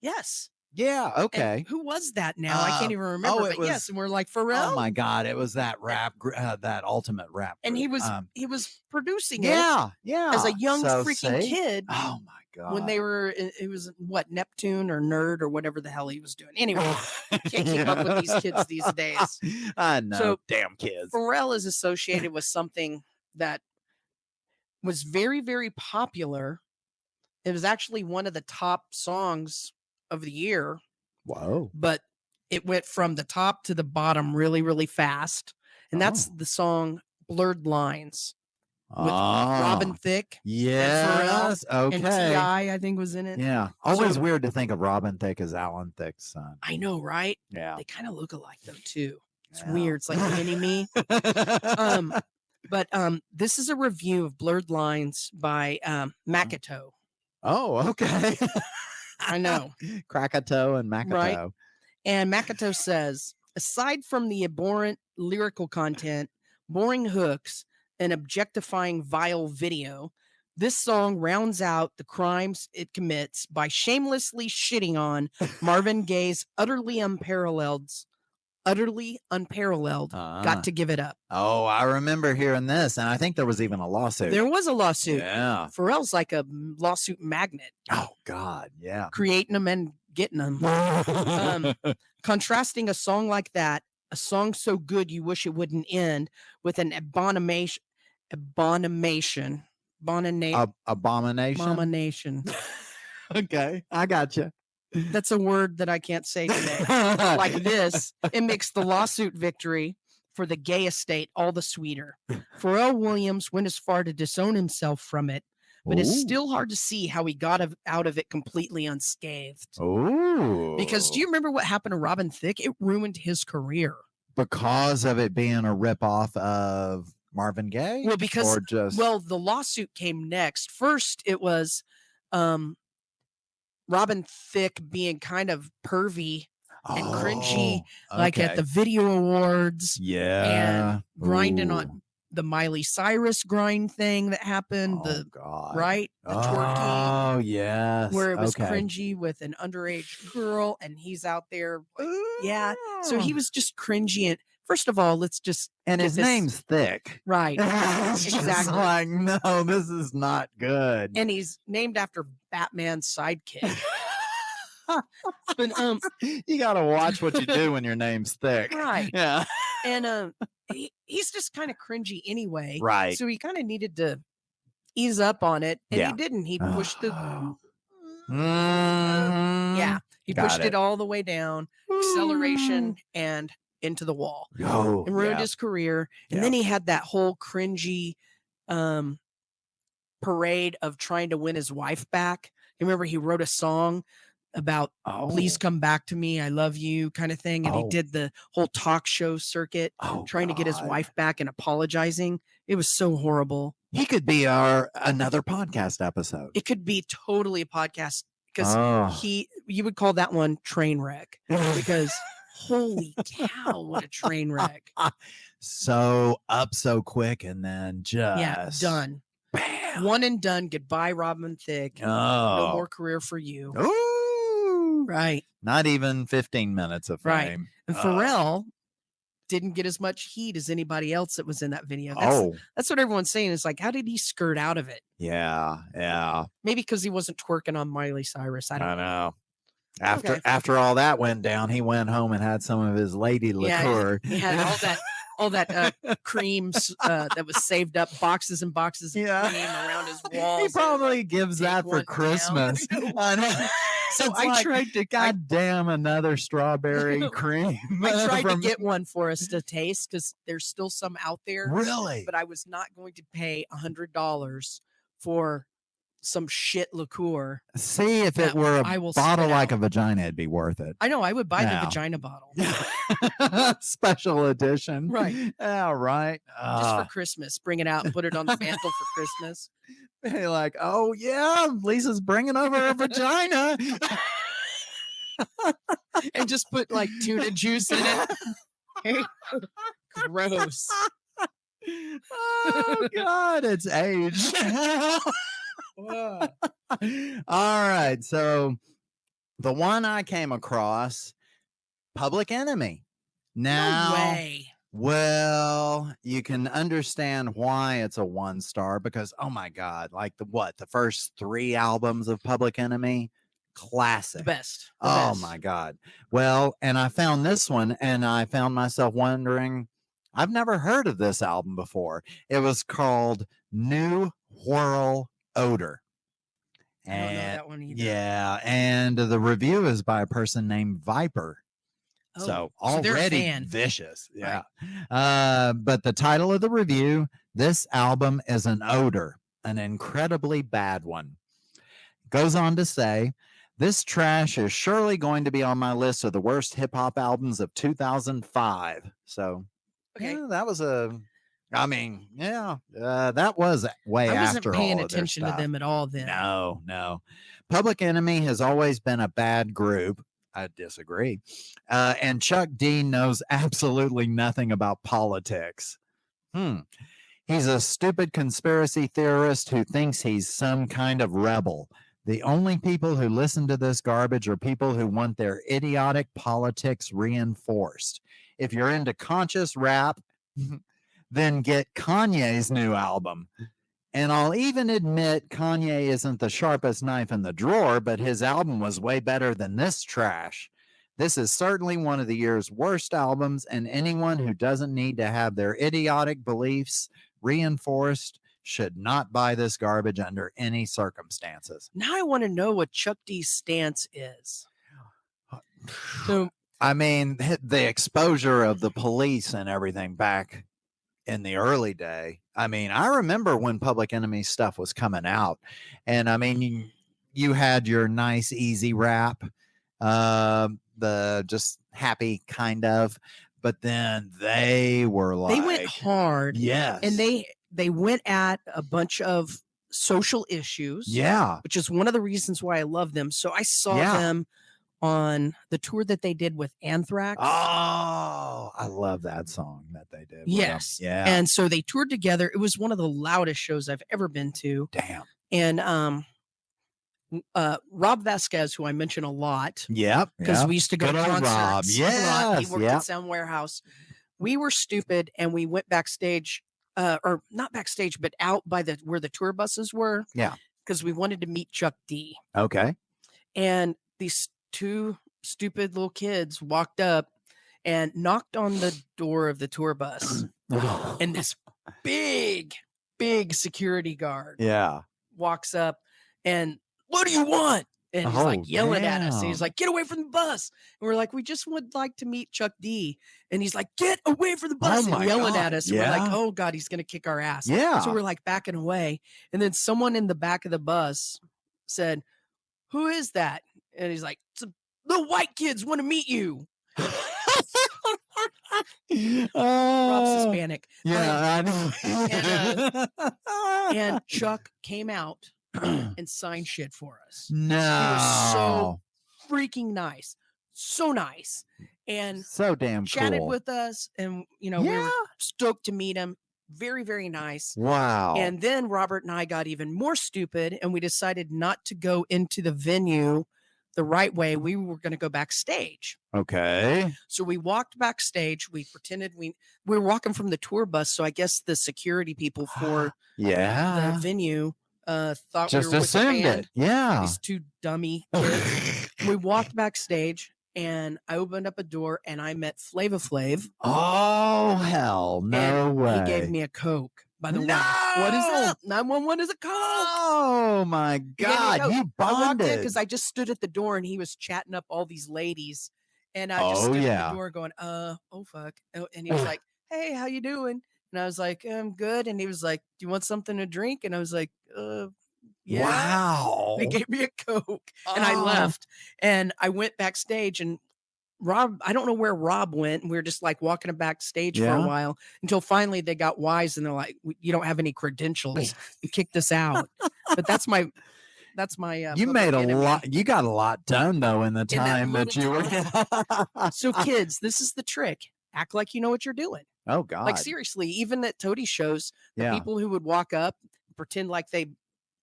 Yes. Yeah. And Okay. who was that now? I can't even remember. It But yes, was. and we're like, Oh Pharrell? my God! It was that that ultimate rap And group. he was producing it Yeah. as Yeah. a young So freaking see. kid Oh my when God. they were it was what, Neptune or Nerd or whatever the hell he was doing. Anyway, can't keep up with these kids these days. I know. So Damn kids. Pharrell is associated with something that was very, very popular. It was actually one of the top songs of the year, Whoa. but it went from the top to the bottom really, really fast. And that's Oh. the song Blurred Lines with Robin Oh. Thicke and Pharrell Yes. and Okay. T.I., I think, was in it. Yeah. Always So weird to think of Robin Thicke as Alan Thicke's son. I know, right? Yeah. They kind of look alike though, too. It's Yeah. weird. It's like mini me. But this is a review of Blurred Lines by Makoto. Oh, okay. I know. Krakatoa and Makoto. Right. And Makoto says, aside from the abhorrent lyrical content, boring hooks, and objectifying vile video, this song rounds out the crimes it commits by shamelessly shitting on Marvin Gaye's utterly unparalleled. Got to give it up. Oh, I remember hearing this, and I think there was even a lawsuit. There was a lawsuit. Yeah. Pharrell's like a lawsuit magnet. Oh God, yeah. Creating them and getting them. Contrasting a song like that, a song so good you wish it wouldn't end, with an abomination. Abomination. Okay, I got you. That's a word that I can't say today. Like this, it makes the lawsuit victory for the gay estate all the sweeter. Pharrell Williams went as far to disown himself from it, but it's still hard to see how he got out of it completely unscathed. Oh, because do you remember what happened to Robin Thicke? It ruined his career because of it being a ripoff of Marvin Gaye. Well, because or just the lawsuit came next. First, it was Robin Thicke being kind of pervy and cringy, like at the video awards. Yeah, and grinding on the Miley Cyrus grind thing that happened. Right? The twerking. Oh, yes. Where it was cringy with an underage girl, and he's out there. Yeah. So he was just cringy. And first of all, let's just. And his name's Thick. Right. Exactly. Like, no, this is not good. And he's named after Batman's sidekick. But you got to watch what you do when your name's Thick. Right. Yeah. And he's just kind of cringy anyway. Right. So he kind of needed to ease up on it, and he didn't. He pushed the he pushed it all the way down, acceleration, and into the wall. And ruined his career. And then he had that whole cringy parade of trying to win his wife back. Remember, he wrote a song about please come back to me, I love you, kind of thing. And he did the whole talk show circuit trying to get his wife back and apologizing. It was so horrible. He could be another podcast episode. It could be totally a podcast because you would call that one train wreck, because holy cow, what a train wreck. So up so quick, and then just done. Bam. One and done. Goodbye, Robin Thicke. No more career for you. Right. Not even 15 minutes of fame. Right. And Pharrell didn't get as much heat as anybody else that was in that video. That's what everyone's saying. Is like, how did he skirt out of it? Yeah. Yeah. Maybe because he wasn't twerking on Miley Cyrus. I don't know. After all that went down, he went home and had some of his lady liqueur. He had all that creams that was saved up, boxes and boxes of cream around his walls. He probably gives that for Christmas. I know. So I tried to, goddamn, another strawberry cream. I tried to get one for us to taste because there's still some out there. Really? But I was not going to pay $100 for some shit liqueur. See, if it were a bottle like a vagina, it'd be worth it. I know. I would buy the vagina bottle. Special edition. Right. Yeah, right. Just for Christmas. Bring it out and put it on the mantle for Christmas. Hey, like, oh, yeah, Lisa's bringing over her vagina. And just put like tuna juice in it. Gross. Oh, God, it's aged. All right. So The one I came across, Public Enemy. No Now, way. well, you can understand why it's a 1 star because, oh my God, like the first 3 albums of Public Enemy, The classic. best. The Oh best. my God. Well, and I found this one and I found myself wondering, I've never heard of this album before. It was called New Whirl Odor. I don't know And that one either. yeah, and the review is by a person named Viper. Oh, So so they're a already fan. vicious. Yeah. Right. But the title of the review, this album is an odor, an incredibly bad one. Goes on to say, this trash is surely going to be on my list of the worst hip hop albums of 2005. So, Okay. yeah, that was that was way I wasn't after paying all of their attention to stuff. them at all then. No. Public Enemy has always been a bad group. I disagree. And Chuck D knows absolutely nothing about politics. He's a stupid conspiracy theorist who thinks he's some kind of rebel. The only people who listen to this garbage are people who want their idiotic politics reinforced. If you're into conscious rap, then get Kanye's new album. And I'll even admit Kanye isn't the sharpest knife in the drawer, but his album was way better than this trash. This is certainly one of the year's worst albums, and anyone who doesn't need to have their idiotic beliefs reinforced should not buy this garbage under any circumstances. Now I want to know what Chuck D's stance is. So, I mean, the exposure of the police and everything back in the early day. I mean, I remember when Public Enemy stuff was coming out, and I mean, you had your nice, easy rap, the just happy kind of, but then they were like, they went hard. yes, And they went at a bunch of social issues. yeah, Which is one of the reasons why I love them. So I saw Yeah. them on the tour that they did with Anthrax. Oh, I love that song that they did. Yes. Yeah. And so they toured together. It was one of the loudest shows I've ever been to. Damn. And Rob Vasquez, who I mention a lot. Yep. Because we used to go Good to old concerts Rob. a lot. He Yes. worked at Sound Warehouse. We were stupid and we went backstage, or not backstage, but out by where the tour buses were. Yeah. Because we wanted to meet Chuck D. Okay. And these 2 stupid little kids walked up and knocked on the door of the tour bus. And this big security guard Yeah. walks up and, what do you want? And he's like yelling at us. And he's damn. like, get away from the bus. And we're like, we just would like to meet Chuck D. And he's like, get away from the bus, and my yelling God. at us. And we're like, Yeah. oh God, he's going to kick our ass. Yeah. So we're like backing away. And then someone in the back of the bus said, who is that? And he's like, the white kids want to meet you. Rob's Hispanic. Yeah, I know. And Chuck came out and signed shit for us. No. He was so freaking nice. So nice. And so damn chatted cool. with us. And, we were stoked to meet him. Very, very nice. Wow. And then Robert and I got even more stupid and we decided not to go into the venue the right way. We were going to go backstage. Okay. So we walked backstage. We pretended we were walking from the tour bus. So I guess the security people for the venue thought just we were with the assumed band. it. Yeah. These 2 dummy kids. We walked backstage and I opened up a door and I met Flava Flav. Oh, hell no way. He gave me a Coke. By the way, what is up? 911 is a Coke. Oh my God, you I walked in bonded. because I just stood at the door and he was chatting up all these ladies. And I just stood at the door going, oh fuck. Oh, and he was like, hey, how you doing? And I was like, I'm good. And he was like, do you want something to drink? And I was like, yeah. Wow. They gave me a Coke and I left. And I went backstage and Rob, I don't know where Rob went. And we were just like walking backstage for a while until finally they got wise and they're like, you don't have any credentials. You kicked us out. But that's my you made a lot. You got a lot done though in the time that you were. So kids, this is the trick. Act like you know what you're doing. Oh God. Like seriously, even at Toady shows, the people who would walk up, pretend like they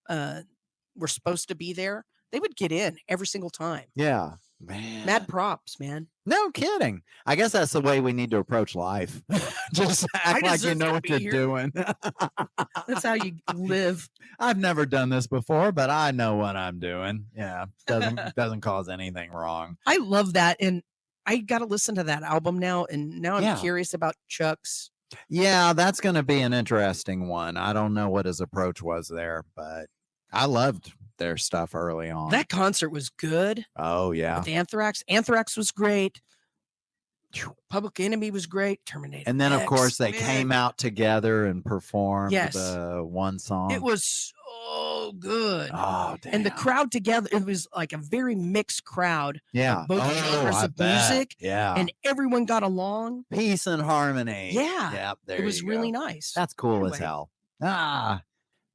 were supposed to be there, they would get in every single time. Yeah. Man. Mad props, man. No kidding. I guess that's the way we need to approach life. Just act like you deserve know to what be you're here. doing. That's how you live. I've never done this before, but I know what I'm doing. Yeah. Doesn't cause anything wrong. I love that. And I got to listen to that album now. And now I'm curious about Chuck's. Yeah, that's going to be an interesting one. I don't know what his approach was there, but I loved their stuff early on. That concert was good. Oh, yeah. With Anthrax. Anthrax was great. Public Enemy was great. Terminator. And then, of X, course, they man. came out together and performed Yes. the one song. It was so good. Oh, damn. And the crowd together, it was like a very mixed crowd. Yeah. Both genres of music. Yeah. And everyone got along. Peace and harmony. Yeah. Yep. There It was you really go. nice. That's cool as hell.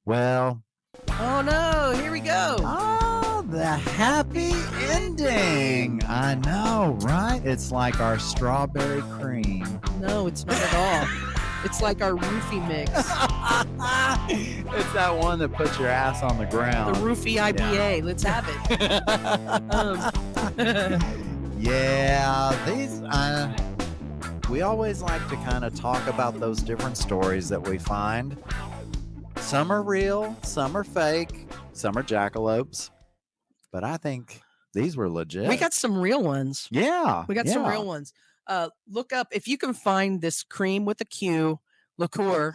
Well. Oh, no. Here we go. Oh, the happy ending. I know, right? It's like our strawberry cream. No, it's not at all. It's like our roofie mix. It's that one that puts your ass on the The ground. roofie IPA. Let's have it. Yeah, these we always like to kind of talk about those different stories that we find. Some are real, some are fake, some are jackalopes, but I think these were legit. We got some real ones. Yeah, We got some real ones. Look up if you can find this cream with a Q liqueur.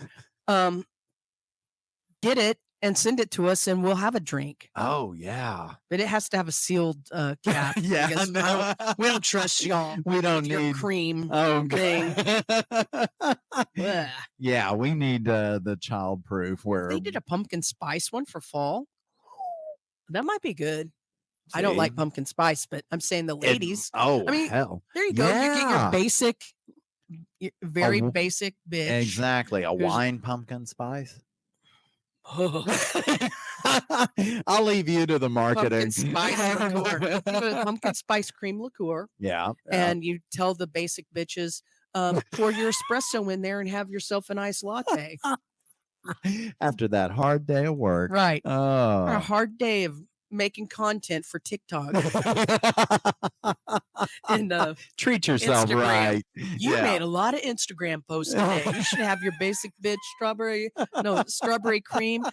Get it and send it to us, and we'll have a drink. Oh yeah, But it has to have a sealed cap. yeah. because No. we don't trust y'all. We don't with your need cream Oh, thing. Ugh. Yeah, we need the child proof where They did a pumpkin spice one for fall. That might be good. I don't like pumpkin spice, but I'm saying the ladies. Oh, I mean, hell. There you go. You get Yeah. your basic, very A- basic bitch. Exactly. A who's- wine pumpkin spice. Oh, I'll leave you to the marketing. pumpkin spice liqueur. You go to pumpkin spice cream liqueur, Yeah. and you tell the basic bitches, pour your espresso in there and have yourself a nice latte. After that hard day of work. Right. Or a Oh. hard day of making content for TikTok and Treat yourself Instagram. right. You made a lot of Instagram posts today. You should have your basic bitch strawberry cream,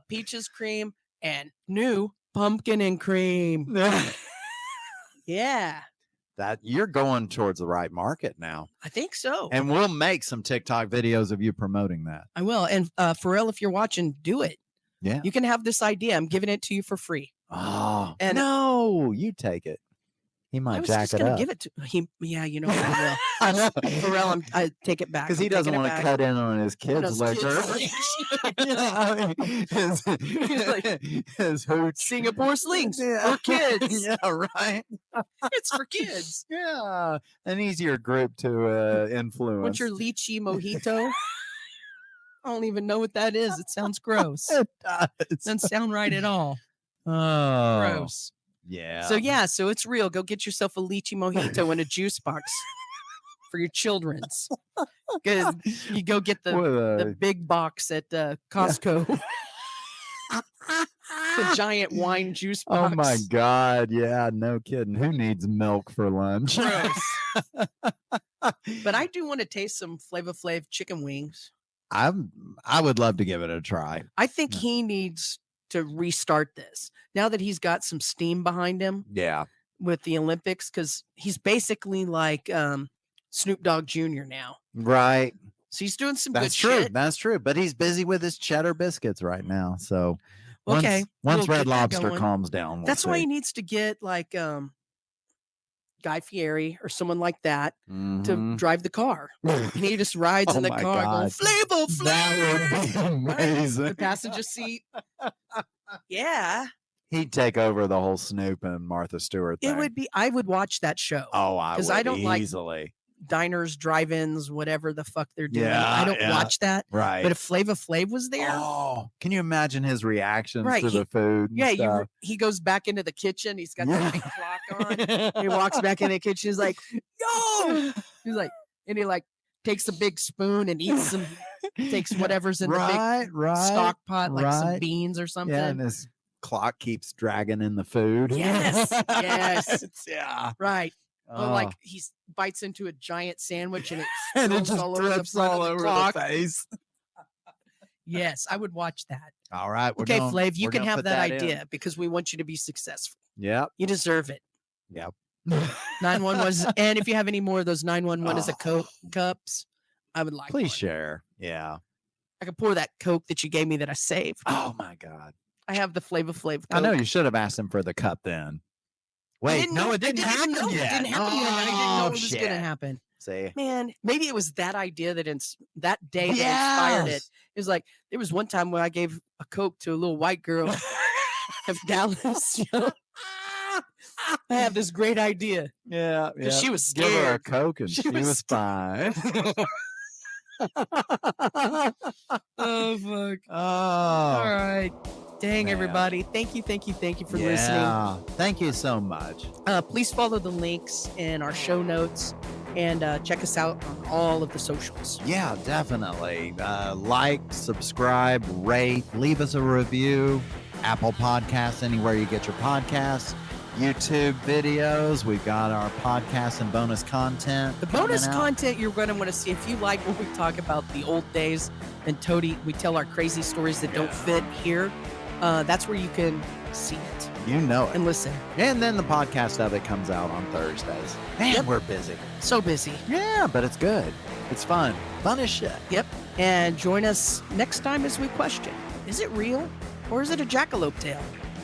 peaches cream, and new pumpkin and cream. Yeah, That you're going towards the right market now. I think so. And we'll make some TikTok videos of you promoting that. I will. And Pharrell, if you're watching, do it. Yeah. You can have this idea. I'm giving it to you for free. Oh, And- no, you take it. He I might was jack just it gonna up. give it to him. Yeah, you know what I will. I know. Pharrell, I take it back. Because he I'm doesn't taking it want to back. cut in on his kids' Those liquor. kids' Yeah, I mean, his hooch. Singapore slings Yeah. for kids. Yeah, right. It's for kids. Yeah, an easier group to influence. What's your lychee mojito? I don't even know what that is. It sounds gross. It does. Doesn't sound right at all. Oh, Gross. yeah. So it's real. Go get yourself a lychee mojito in a juice box for your children's. Good. You go get the What big box at Costco. The giant wine juice Oh box. my God. Yeah, no kidding. Who needs milk for lunch? Gross. But I do want to taste some Flava Flav chicken wings. I would love to give it a try. I think Yeah. he needs to restart this now that he's got some steam behind him Yeah. with the Olympics, because he's basically like Snoop Dogg Jr. now. Right. So he's doing some That's good true. shit. That's true. But he's busy with his cheddar biscuits right now. So once, Okay, once we'll Red get that Lobster going. calms down, we'll That's why he see. needs to get like Guy Fieri or someone like that to Mhm. drive the car. And he just rides Oh in the my car going, God. Flava That would Flav. be Right? amazing. The passenger seat. Yeah. He'd take over the whole Snoop and Martha Stewart thing. It would be, I would watch that show. Oh, I 'cause would I don't like- easily. Diners, drive-ins, whatever the fuck they're doing. Yeah, I don't yeah. watch that. Right. But if Flava Flav was there, Oh, can you imagine his reactions Right, to the food? And yeah, stuff? he goes back into the kitchen. He's got Yeah. the big clock on. He walks back in the kitchen. He's like, yo. He's like, and he like takes a big spoon and eats takes whatever's in the big right, stock pot, like some right. beans or something. Yeah, and his clock keeps dragging in the food. Yes, yes. Yeah. Right. Or like Oh, he bites into a giant sandwich and it and it spills just all over the drips front all of the over clock. the face. Yes, I would watch that. All right. Okay, Flav, you we're can gonna have put that in. idea because we want you to be successful. Yep. You deserve it. Yep. 911 and if you have any more of those 911 as a Coke cups, I would like Please one. share. Yeah. I could pour that Coke that you gave me that I saved. Oh my God. I have the Flavor Flav Coke. I know you should have asked him for the cup then. Wait, no, it didn't happen yet. It didn't happen yet. I didn't know it was shit. going to happen. See? Man, maybe it was that idea that that day that inspired it. Yes. It was like there was one time when I gave a Coke to a little white girl of Dallas. I have this great idea. Yeah. Because she was Give her a scared. Coke and She she was was fine. Oh, fuck. Oh. All right. Dang, Man. everybody. Thank you for listening. Yeah. Thank you so much. Please follow the links in our show notes and check us out on all of the socials. Yeah, definitely. Like, subscribe, rate, leave us a review. Apple Podcasts, anywhere you get your podcasts. YouTube videos. We've got our podcast and bonus content. The bonus coming out. content you're going to want to see if you like when we talk about the old days and Toady, we tell our crazy stories that don't fit here. That's where you can see it You know it. and listen. And then the podcast of it comes out on Thursdays. Man, Yep. we're busy. So busy. Yeah, but it's good. It's fun. Fun as shit. Yep. And join us next time as we question, is it real or is it a jackalope tail?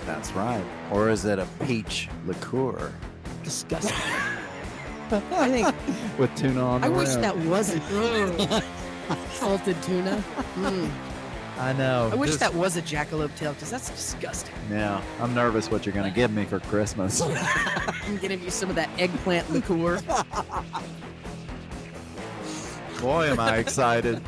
That's right. Or is it a peach liqueur? Disgusting. I think With tuna on the I wish rim. that wasn't salted tuna. I know. I wish Just- that was a jackalope tail because that's disgusting. Yeah, I'm nervous what you're going to give me for Christmas. I'm giving you some of that eggplant liqueur. Boy, am I excited.